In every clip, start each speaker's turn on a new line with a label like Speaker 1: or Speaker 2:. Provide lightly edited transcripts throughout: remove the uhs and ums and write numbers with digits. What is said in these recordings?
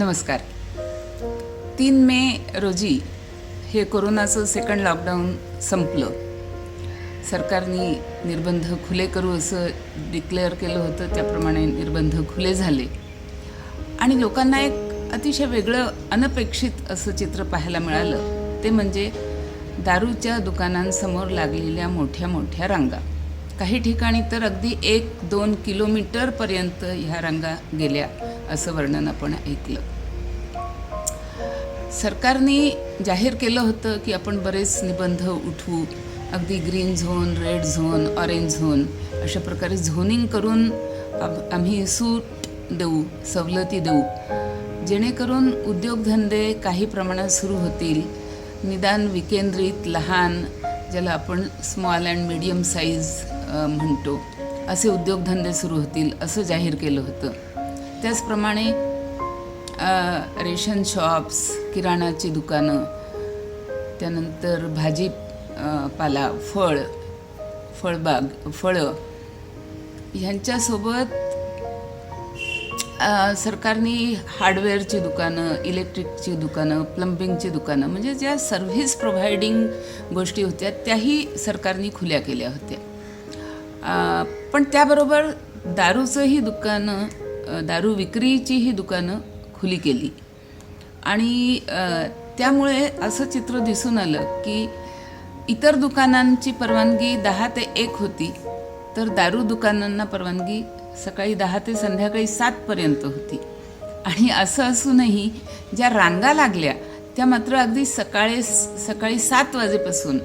Speaker 1: नमस्कार. 3 मे रोजी हे कोरोनाचं सेकंड लॉकडाऊन संपलं. सरकारने निर्बंध खुले करू असं डिक्लेअर केलं होतं. त्याप्रमाणे निर्बंध खुले झाले आणि लोकांना एक अतिशय वेगळं अनपेक्षित असं चित्र पाहायला मिळालं. ते म्हणजे दारूच्या दुकानांसमोर लागलेल्या मोठ्या मोठ्या रांगा. काही ठिकाणी तर अगदी 1-2 किलोमीटरपर्यंत ह्या रांगा गेल्या असं वर्णन आपण ऐकलं. सरकारने जाहीर केलं होतं की आपण बरेच निबंध उठवू, अगदी green zone, red zone, orange zone अशा प्रकारे झोनिंग करून आम्ही सूट देऊ, सवलती देऊ, जेणेकरून उद्योगधंदे काही प्रमाणात सुरू होतील. निदान विकेंद्रित लहान, ज्याला आपण स्मॉल अँड मीडियम साईज म्हणतो, असे उद्योगधंदे सुरू होतील असं जाहीर केलं होतं. त्याचप्रमाणे रेशन शॉप्स, किराणाची दुकानं, त्यानंतर भाजीपाला, फळं ह्यांच्यासोबत सरकारने हार्डवेअरची दुकानं, इलेक्ट्रिकची दुकानं, प्लंबिंगची दुकानं, म्हणजे ज्या सर्व्हिस प्रोव्हाइडिंग गोष्टी होत्या त्याही सरकारने खुल्या केल्या होत्या. पण त्याबरोबर दारूचंही दुकानं, दारू विक्रीचीही दुकानं खुली केली आणि त्यामुळे असं चित्र दिसून आलं की इतर दुकानांची परवानगी 10 ते 1 होती, तर दारू दुकानांना परवानगी सकाळी 10 ते संध्याकाळी 7 पर्यंत होती. आणि असं असूनही ज्या रांगा लागल्या त्या मात्र अगदी सकाळी 7 वाजेपासून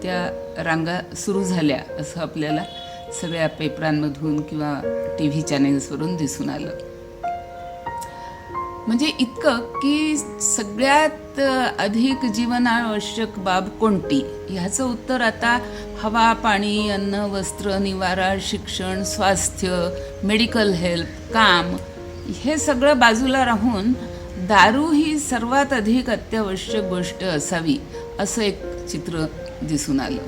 Speaker 1: त्या रांगा सुरू झाल्या असं आपल्याला सगळ्या पेपरांमधून किंवा TV चॅनेल्सवरून दिसून आलं. म्हणजे इतकं की सगळ्यात अधिक जीवनावश्यक बाब कोणती, ह्याचं उत्तर आता हवा, पाणी, अन्न, वस्त्र, निवारा, शिक्षण, स्वास्थ्य, मेडिकल हेल्प, काम, हे सगळं बाजूला राहून दारू ही सर्वात अधिक अत्यावश्यक गोष्ट असावी असं एक चित्र दिसून आलं.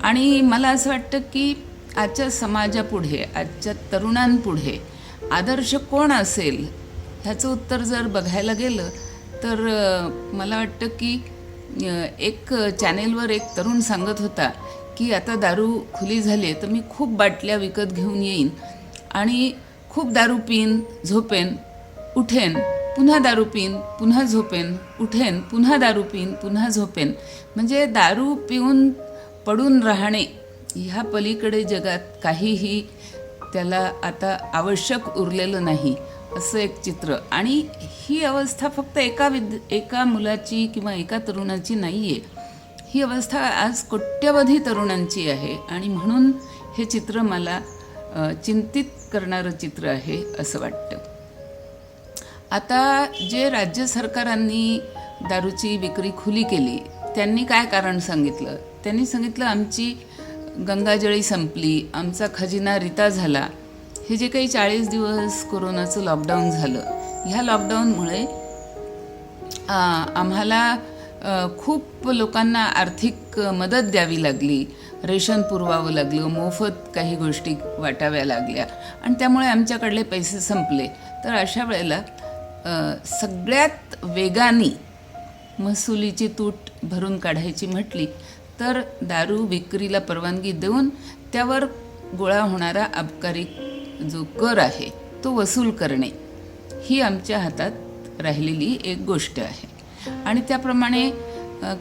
Speaker 1: आणि मला असं वाटतं की आजच्या समाजापुढे, आजच्या तरुणांपुढे आदर्श कोण असेल ह्याचं उत्तर जर बघायला गेलं तर मला वाटतं की एक चॅनेलवर एक तरुण सांगत होता की आता दारू खुली झाली आहे तर मी खूप बाटल्या विकत घेऊन येईन आणि खूप दारू पिईन, झोपेन, उठेन, पुन्हा दारू पिईन, पुन्हा झोपेन, उठेन, पुन्हा दारू पिईन, पुन्हा झोपेन. म्हणजे दारू पिऊन पडून राहणे ह्या पलीकडे जगात काहीही त्याला आता आवश्यक उरलेलं नाही असं एक चित्र. आणि ही अवस्था फक्त एका मुलाची किंवा एका तरुणाची नाही आहे, ही अवस्था आज कोट्यवधी तरुणांची आहे. आणि म्हणून हे चित्र मला चिंतित करणारं चित्र आहे असं वाटतं. आता जे राज्य सरकारांनी दारूची विक्री खुली केली त्यांनी काय कारण सांगितलं? त्यांनी सांगितलं आमची गंगाजळी संपली, आमचा खजिना रिता झाला. हे जे काही 40 दिवस कोरोनाचं लॉकडाऊन झालं, ह्या लॉकडाऊनमुळे आम्हाला खूप लोकांना आर्थिक मदत द्यावी लागली, रेशन पुरवावं लागलं, मोफत काही गोष्टी वाटाव्या लागल्या आणि त्यामुळे आमच्याकडले पैसे संपले. तर अशा वेळेला सगळ्यात वेगाने महसुलीची तूट भरून काढायची म्हटली तर दारू विक्रीला परवानगी देऊन त्यावर गोळा होणारा अबकारी जो कर आहे तो वसूल करणे ही आमच्या हातात राहिलेली एक गोष्ट आहे. आणि त्याप्रमाणे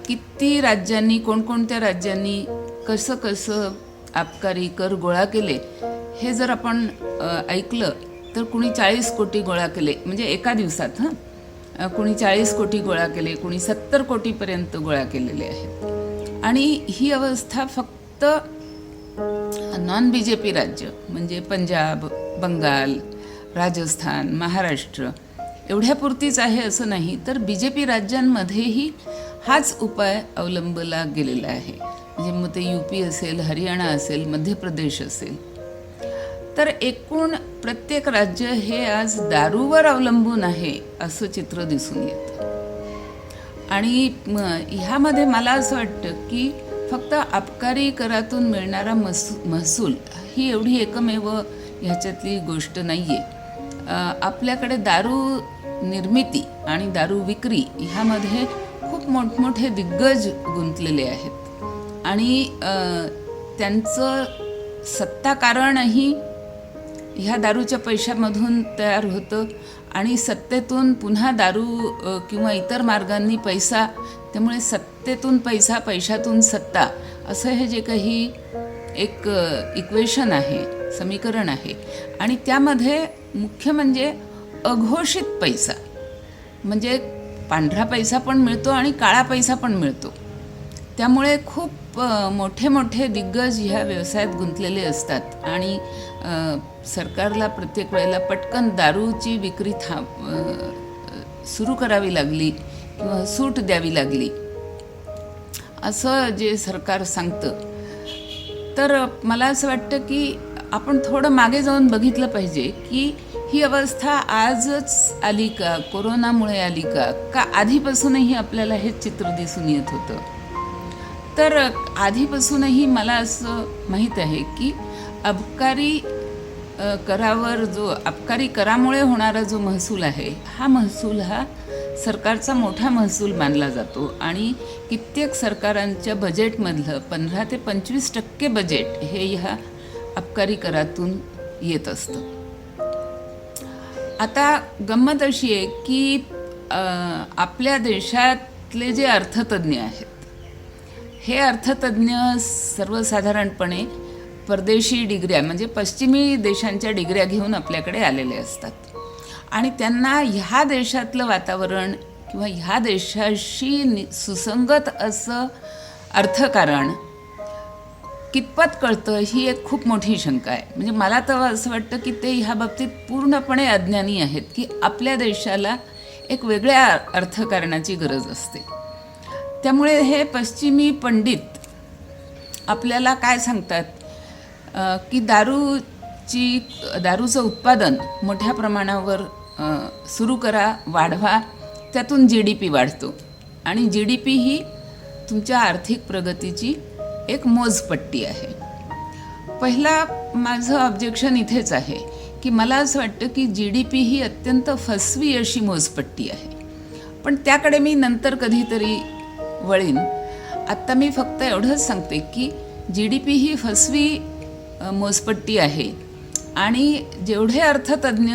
Speaker 1: किती राज्यांनी, कोणकोणत्या राज्यांनी कसं अबकारी कर गोळा केले हे जर आपण ऐकलं तर कुणी 40 कोटी गोळा केले, म्हणजे एका दिवसात. कुणी 40 कोटी गोळा केले, कुणी 70 कोटीपर्यंत गोळा केलेले आहेत. आणि ही अवस्था फक्त नॉन BJP राज्य म्हणजे पंजाब, बंगाल, राजस्थान, महाराष्ट्र एवढ्यापुरतीच आहे असं नाही, तर BJP राज्यांमध्येही हाच उपाय अवलंबला गेलेला आहे. म्हणजे मग ते UP असेल, हरियाणा असेल, मध्य प्रदेश असेल. तर एकूण प्रत्येक राज्य हे आज दारूवर अवलंबून आहे असं चित्र दिसून येतं. आणि ह्यामध्ये मला असं वाटतं की फक्त अबकारी करातून मिळणारा महसूल ही एवढी एकमेव ह्याच्यातली गोष्ट नाही आहे. आपल्याकडे दारू निर्मिती आणि दारू विक्री ह्यामध्ये खूप मोठमोठे दिग्गज गुंतलेले आहेत आणि त्यांचं सत्ता कारणही ह्या दारूच्या पैशामधून तयार होतं आणि सत्तेतून पुन्हा दारू किंवा इतर मार्गांनी पैसा, त्यामुळे सत्तेतून पैसा, पैशातून सत्ता असं हे जे काही एक इक्वेशन आहे, समीकरण आहे आणि त्यामध्ये मुख्य म्हणजे अघोषित पैसा, म्हणजे पांढरा पैसा पण मिळतो आणि काळा पैसा पण मिळतो. त्यामुळे खूप मोठे मोठे दिग्गज ह्या व्यवसायात गुंतलेले असतात आणि सरकारला प्रत्येक वेळेला पटकन दारूची विक्री सुरू करावी लागली किंवा सूट द्यावी लागली असं जे सरकार सांगतं. तर मला असं वाटतं की आपण थोडं मागे जाऊन बघितलं पाहिजे की ही अवस्था आजच आली का, कोरोनामुळे आली का आधीपासूनही आपल्याला हे चित्र दिसून येत होतं. तर आधीपासूनही मला असं माहीत आहे की अबकारी करामुळे होणारा जो महसूल आहे, हा महसूल हा सरकारचा मोठा महसूल मानला जातो आणि कित्येक सरकारांच्या बजेटमधलं 15 ते 25% बजेट हे ह्या अबकारी करातून येत असतं. आता गंमत अशी आहे की आपल्या देशातले जे अर्थतज्ञ आहेत, हे अर्थतज्ञ सर्वसाधारणपणे परदेशी डिग्र्या म्हणजे पश्चिमी देशांच्या डिग्र्या घेऊन आपल्याकडे आलेले असतात आणि त्यांना ह्या देशातलं वातावरण किंवा ह्या देशाशी सुसंगत असं अर्थकारण कितपत कळतं ही एक खूप मोठी शंका आहे. म्हणजे मला तर असं वाटतं की ते ह्या बाबतीत पूर्णपणे अज्ञानी आहेत की आपल्या देशाला एक वेगळ्या अर्थकारणाची गरज असते. त्यामुळे हे पश्चिमी पंडित आपल्याला काय सांगतात की दारूचं उत्पादन मोठ्या प्रमाणावर सुरू करा, वाढवा, त्यातून GDP वाढतो आणि GDP ही तुमच्या आर्थिक प्रगतीची एक मोजपट्टी आहे. पहिला माझं ऑब्जेक्शन इथेच आहे की मला असं वाटतं की GDP ही अत्यंत फसवी अशी मोजपट्टी आहे, पण त्याकडे मी नंतर कधीतरी वळीन. आत्ता मी फक्त एवढंच सांगते की GDP ही फसवी मोजपट्टी आहे आणि जेवढे अर्थतज्ञ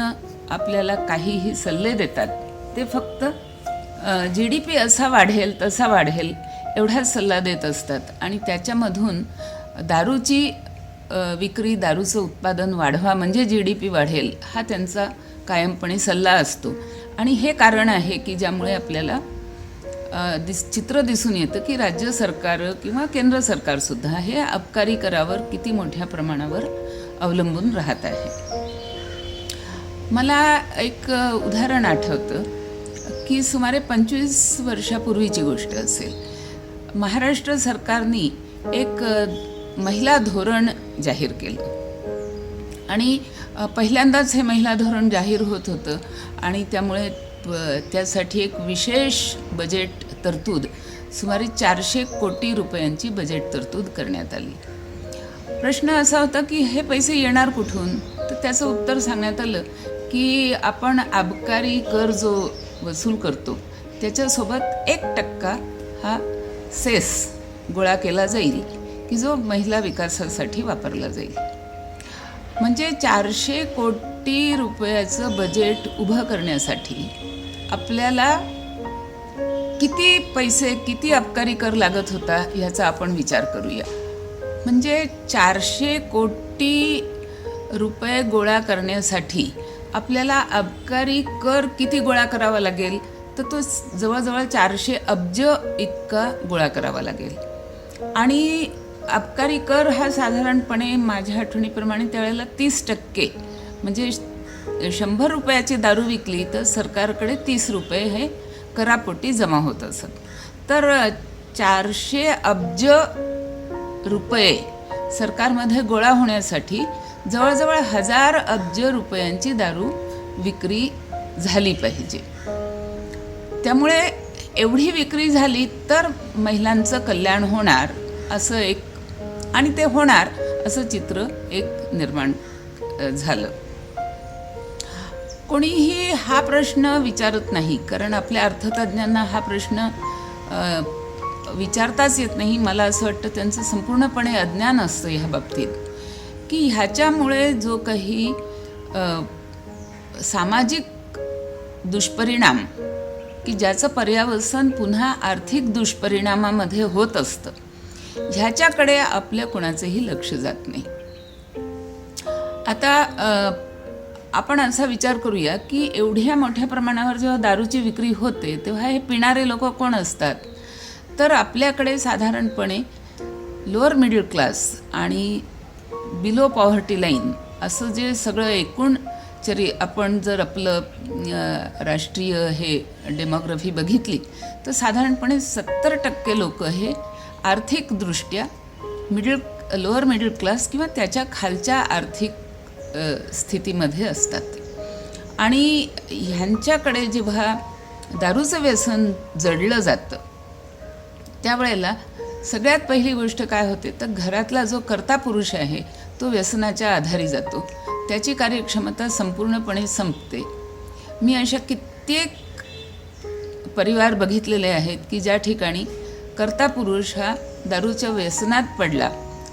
Speaker 1: आपल्याला काहीही सल्ले देतात ते फक्त GDP असा वाढेल तसा वाढेल एवढाच सल्ला देत असतात आणि त्याच्यामधून दारूची विक्री, दारूचं उत्पादन वाढवा म्हणजे GDP वाढेल हा त्यांचा कायमपणे सल्ला असतो. आणि हे कारण आहे की ज्यामुळे आपल्याला चित्र दिसून येतं की राज्य सरकार किंवा केंद्र सरकारसुद्धा हे अबकारी करावर किती मोठ्या प्रमाणावर अवलंबून राहत आहे. मला एक उदाहरण आठवतं की सुमारे 25 वर्षापूर्वीची गोष्ट असेल. महाराष्ट्र सरकारने एक महिला धोरण जाहीर केलं आणि पहिल्यांदाच हे महिला धोरण जाहीर होत होतं आणि त्यामुळे त्यासाठी एक विशेष बजेट तरतूद सुमारे 400 कोटी रुपयांची बजेट तरतूद करण्यात आली. प्रश्न असा होता की हे पैसे येणार कुठून? तर त्याचं उत्तर सांगण्यात आलं की आपण अबकारी कर जो वसूल करतो त्याच्यासोबत 1% हा सेस गोळा केला जाईल की जो महिला विकासासाठी वापरला जाईल. म्हणजे 400 कोटी रुपयाचं बजेट उभं करण्यासाठी आपल्याला किती पैसे, किती अबकारी कर लागत होता ह्याचा आपण विचार करूया. म्हणजे 400 कोटी रुपये गोळा करण्यासाठी आपल्याला अबकारी कर किती गोळा करावा लागेल? तर तो जवळजवळ 400 अब्ज इतका गोळा करावा लागेल. आणि अबकारी कर हा साधारणपणे माझ्या आठवणीप्रमाणे त्यावेळेला 30%, म्हणजे 100 रुपयाची दारू विकली तर सरकारकडे 30 रुपये हे करापोटी जमा होत असत. तर 400 अब्ज रुपये सरकारमध्ये गोळा होण्यासाठी जवळजवळ 1000 अब्ज रुपयांची दारू विक्री झाली पाहिजे. त्यामुळे एवढी विक्री झाली तर महिलांचं कल्याण होणार असं एक, आणि ते होणार असं चित्र एक निर्माण झालं. कोणीही हा प्रश्न विचारत नाही, कारण आपल्या अर्थतज्ज्ञांना हा प्रश्न विचारताच येत नाही. मला असं वाटतं त्यांचं संपूर्णपणे अज्ञान असतं ह्या बाबतीत, की ह्याच्यामुळे जो काही सामाजिक दुष्परिणाम, की ज्याचं पर्यावसन पुन्हा आर्थिक दुष्परिणामामध्ये होत असतं, ह्याच्याकडे आपल्या कुणाचंही लक्ष जात नाही. आता आपण असा विचार करूया की एवढ्या मोठ्या प्रमाणावर जेव्हा दारूची विक्री होते तेव्हा हे पिणारे लोक कोण असतात? तर आपल्याकडे साधारणपणे लोअर मिडल क्लास आणि बिलो पॉव्हर्टी लाईन असं जे सगळं एकूण आपण जर आपलं राष्ट्रीय हे डेमोग्राफी बघितली तर साधारणपणे 70% लोक हे आर्थिकदृष्ट्या लोअर मिडल क्लास किंवा त्याच्या खालच्या आर्थिक स्थितीमध्ये असतात. आणि ह्यांच्याकडे जेव्हा दारूचं व्यसन जडलं जातं त्यावेळेला सगळ्यात पहिली गोष्ट काय होते, तर घरातला जो कर्ता पुरुष आहे तो व्यसनाच्या आधारी जातो, त्याची कार्यक्षमता संपूर्णपणे संपते. मी अशा कित्येक परिवार बघितलेले आहेत की ज्या ठिकाणी कर्ता पुरुष हा दारूच्या व्यसनात पडला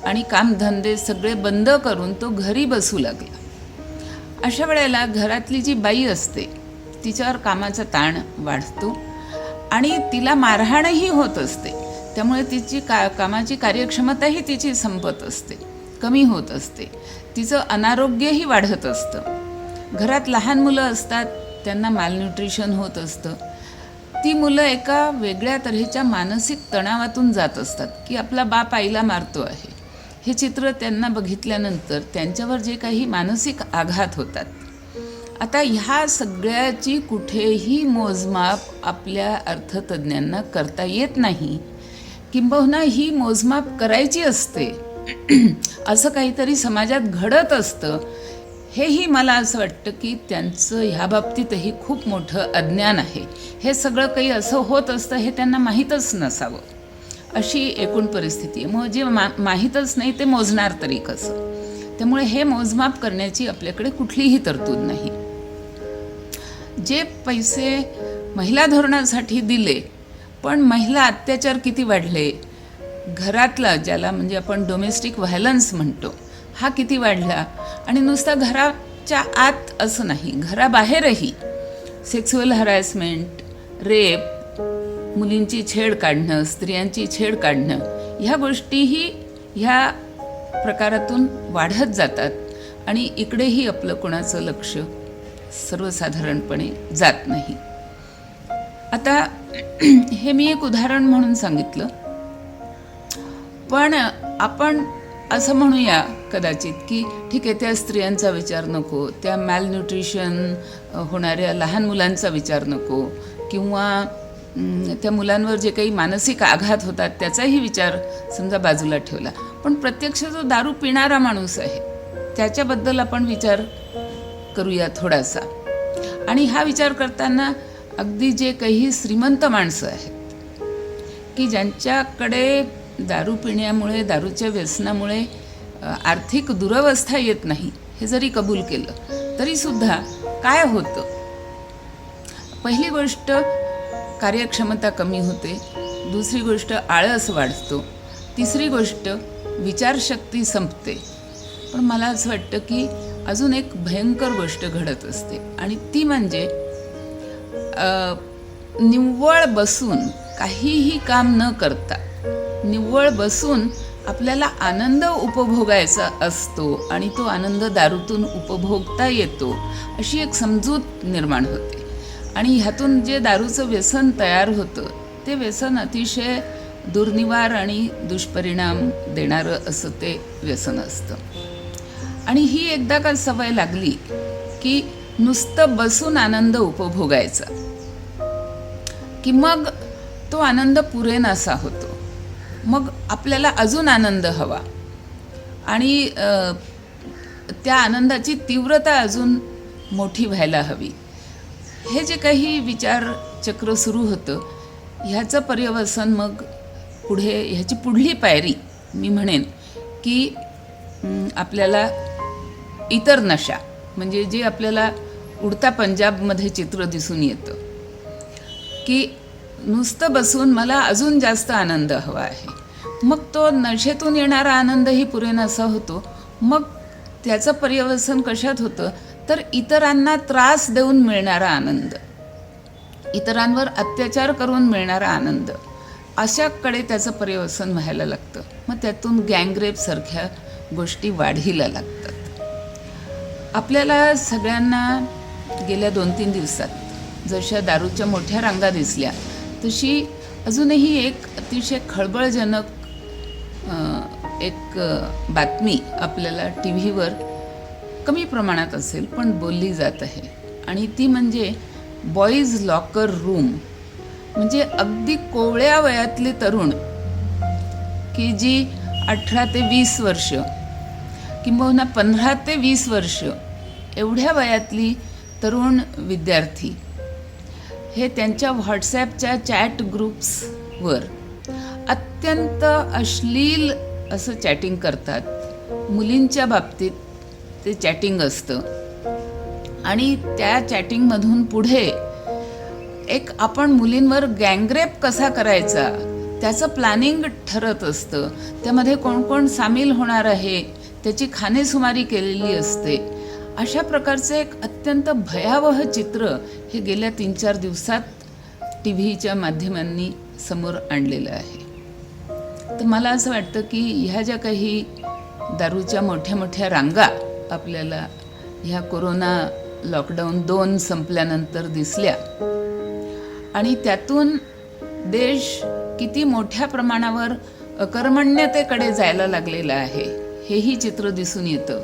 Speaker 1: आणि कामधंदे सगळे बंद करून तो घरी बसू लागला. अशा वेळेला घरातली जी बाई असते तिच्यावर कामाचा ताण वाढतो आणि तिला मारहाणही होत असते. त्यामुळे तिची कामाची कार्यक्षमताही तिची संपत असते, कमी होत असते. तिचं अनारोग्यही वाढत असतं. घरात लहान मुलं असतात, त्यांना मालन्यूट्रिशन होत असतं. ती मुलं एका वेगळ्या तऱ्हेच्या मानसिक तणावातून जात असतात की आपला बाप आईला मारतो आहे. हे चित्र त्यांना बघितल्यानंतर त्यांच्यावर जे काही मानसिक आघात होतात. आता ह्या सगळ्याची कुठेही मोजमाप आपल्या अर्थतज्ज्ञांना करता येत नाही, किंबहुना ही मोजमाप करायची असते. असं काहीतरी समाजात घडत असतं, हेही मला असं वाटतं की त्यांचं ह्या बाबतीतही खूप मोठं अज्ञान आहे. हे सगळं काही असं होत असतं हे त्यांना माहीतच नसावं, अशी एकूण परिस्थिती आहे. मग जे माहीतच नाही ते मोजणार तरी कसं? त्यामुळे हे मोजमाप करण्याची आपल्याकडे कुठलीही तरतूद नाही. जे पैसे महिला धोरणासाठी दिले, पण महिला अत्याचार किती वाढले, घरातला ज्याला म्हणजे आपण डोमेस्टिक व्हायलन्स म्हणतो हा किती वाढला. आणि नुसतं घराच्या आत असं नाही, घराबाहेरही सेक्सुअल हॅरॅसमेंट, रेप, मुलींची छेड काढणं, स्त्रियांची छेड काढणं, ह्या गोष्टीही ह्या प्रकारातून वाढत जातात. आणि इकडेही आपलं कोणाचं लक्ष सर्वसाधारणपणे जात नाही. आता हे मी एक उदाहरण म्हणून सांगितलं, पण आपण असं म्हणूया कदाचित की ठीक आहे, त्या स्त्रियांचा विचार नको, त्या मॅलन्यूट्रिशन होणाऱ्या लहान मुलांचा विचार नको, किंवा त्या मुलांवर जे काही मानसिक आघात होतात त्याचाही विचार समजा बाजूला ठेवला. पण प्रत्यक्ष जो दारू पिणारा माणूस आहे त्याच्याबद्दल आपण विचार करूया थोडासा. आणि हा विचार करताना अगदी जे काही श्रीमंत माणसं आहेत की ज्यांच्याकडे दारू पिण्यामुळे, दारूच्या व्यसनामुळे आर्थिक दुरवस्था येत नाही, हे जरी कबूल केलं तरीसुद्धा काय होतं? पहिली गोष्ट कार्यक्षमता कमी होते, दुसरी गोष्ट आळस वाढतो, तिसरी गोष्ट विचारशक्ती संपते. पण मला असं वाटतं की अजून एक भयंकर गोष्ट घडत असते, आणि ती म्हणजे निव्वळ बसून काहीही काम न करता निव्वळ बसून आपल्याला आनंद उपभोगायचा असतो आणि तो आनंद दारूतून उपभोगता येतो, अशी एक समजूत निर्माण होते. आणि ह्यातून जे दारूचं व्यसन तयार होतं ते व्यसन अतिशय दुर्निवार आणि दुष्परिणाम देणारं असं ते व्यसन असतं. आणि ही एकदा का सवय लागली की नुसतं बसून आनंद उपभोगायचा, की मग तो आनंद पुरेनासा होतो. मग आपल्याला अजून आनंद हवा आणि त्या आनंदाची तीव्रता अजून मोठी व्हायला हवी. हे जे काही विचारचक्र सुरू होतं ह्याचं पर्यवसन मग पुढे, ह्याची पुढली पायरी मी म्हणेन की आपल्याला इतर नशा, म्हणजे जे आपल्याला उडता पंजाबमध्ये चित्र दिसून येतं की नुसतं बसून मला अजून जास्त आनंद हवा आहे. मग तो नशेतून येणारा आनंदही पुरेनासा होतो. मग त्याचं पर्यवसन कशात होतं तर इतरांना त्रास देऊन मिळणारा आनंद, इतरांवर अत्याचार करून मिळणारा आनंद, अशाकडे त्याचं पर्यवसन व्हायला लागतं. मग त्यातून गँगरेपसारख्या गोष्टी वाढीला लागतात. आपल्याला सगळ्यांना गेल्या 2-3 दिवसात जशा दारूच्या मोठ्या रांगा दिसल्या तशी अजूनही एक अतिशय खळबळजनक एक बातमी आपल्याला टी व्हीवर कमी प्रमाणात असेल पण बोलली जात आहे. आणि ती म्हणजे बॉईज लॉकर रूम. म्हणजे अगदी कोवळ्या वयातले तरुण की जी 18 ते 20 वर्ष किंबहुना 15 ते 20 वर्ष एवढ्या वयातली तरुण विद्यार्थी हे त्यांच्या व्हॉट्सॲपच्या चॅट ग्रुप्सवर अत्यंत अश्लील असं चॅटिंग करतात. मुलींच्या बाबतीत ते चॅटिंग असतं आणि त्या चॅटिंगमधून पुढे एक आपण मुलींवर गँगरेप कसा करायचा त्याचं प्लॅनिंग ठरत असतं. त्यामध्ये कोण कोण सामील होणार आहे त्याची खानेसुमारी केलेली असते. अशा प्रकारचं एक अत्यंत भयावह चित्र हे गेल्या 3-4 दिवसात टी व्हीच्या माध्यमांनी समोर आणलेलं आहे. तर मला असं वाटतं की ह्या ज्या काही दारूच्या मोठ्या मोठ्या रांगा आपल्याला ह्या कोरोना लॉकडाऊन 2 संपल्यानंतर दिसल्या आणि त्यातून देश किती मोठ्या प्रमाणावर अकर्मण्यतेकडे जायला लागलेला आहे हेही चित्र दिसून येतं.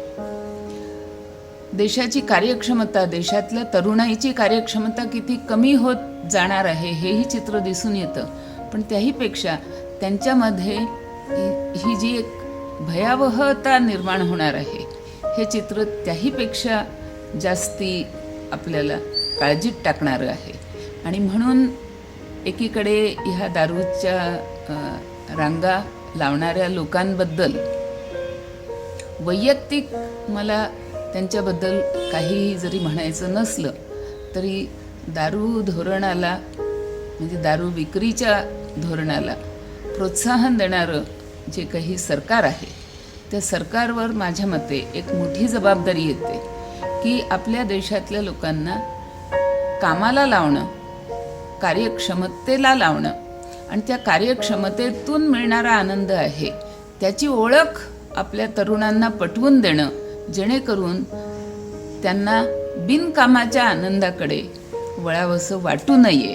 Speaker 1: देशाची कार्यक्षमता, देशातल्या तरुणाईची कार्यक्षमता किती कमी होत जाणार आहे हेही चित्र दिसून येतं. पण त्याहीपेक्षा त्यांच्यामध्ये ही जी एक भयावहता निर्माण होणार आहे हे चित्र त्याहीपेक्षा जास्ती आपल्याला काळजीत टाकणारं आहे. आणि म्हणून एकीकडे ह्या दारूच्या रांगा लावणाऱ्या लोकांबद्दल वैयक्तिक मला त्यांच्याबद्दल काहीही जरी म्हणायचं नसलं तरी दारू धोरणाला म्हणजे दारू विक्रीच्या धोरणाला प्रोत्साहन देणारं जे काही सरकार आहे त्या सरकारवर माझ्या मते एक मोठी जबाबदारी येते की आपल्या देशातल्या लोकांना कामाला लावणं, कार्यक्षमतेला लावणं आणि त्या कार्यक्षमतेतून मिळणारा आनंद आहे त्याची ओळख आपल्या तरुणांना पटवून देणं, जेणेकरून त्यांना बिनकामाच्या आनंदाकडे वळावंसं वाटू नये.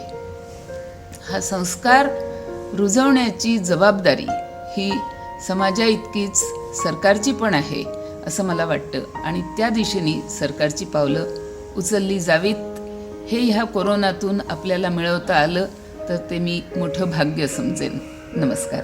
Speaker 1: हा संस्कार रुजवण्याची जबाबदारी ही समाजाइतकीच सरकारची पण आहे असं मला वाटतं. आणि त्या दिशेने सरकारची पावलं उचलली जावीत. हे ह्या कोरोनातून आपल्याला मिळवता आलं तर ते मी मोठं भाग्य समजेन. नमस्कार.